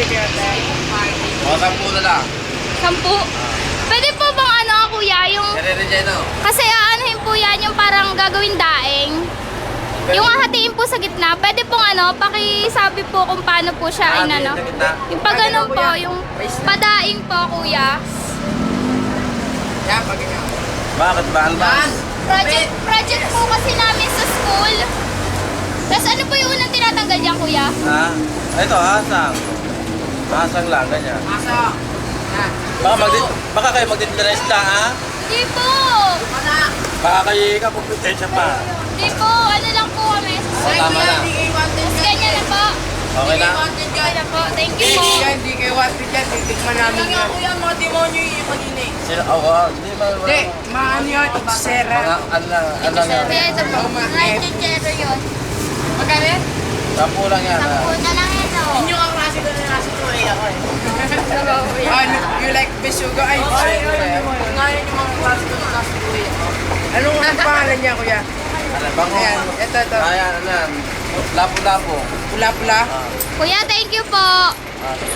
O, 10 na lang. 10. Pwede po bang ano, kuya, yung... Nare-reject na. Kasi aanuhin po yan yung parang gagawin daing. Yung hahatiin po sa gitna. Pwede pong ano, pakisabi po kung paano po siya inano. Yung pag ano po, yung padaing po, kuya. Yan, pag-ikaw. Bakit ba? Advance? Project po kasi namin sa school. Tapos ano po yung unang tinatanggal dyan, kuya? Ha? Ito, hasang. Hasang lang, ganyan. Asa. Baka kayo magdidress na, ha? Hindi po. Baka kayo ikapumpitensya pa. Hindi po. Ano lang po kami. Tama na. Tapos ganyan na po. Okay na? Okay na po. Thank you po. Hindi kayo wanted yan. Titikman namin yan. Kuya, mga demonyo yung kanina eh. Sino? Oo, hindi ba? Hindi, maano yun, sera. Mga, ano lang yan. Kaya ito po. Mga chichero yun. Magkano yan? 10 lang yan. 10 na lang ito. Yun yung klase ko na nasa tuloy ako eh. You like besugo? Ay, nga yun yung mga klase ko na nasa tuloy ako. Anong pangalan niya, kuya? Ano, bango. Ayan, ito. Ayan, ano yan. Lapo-lapo. Pula-pula. Kuya, thank you po.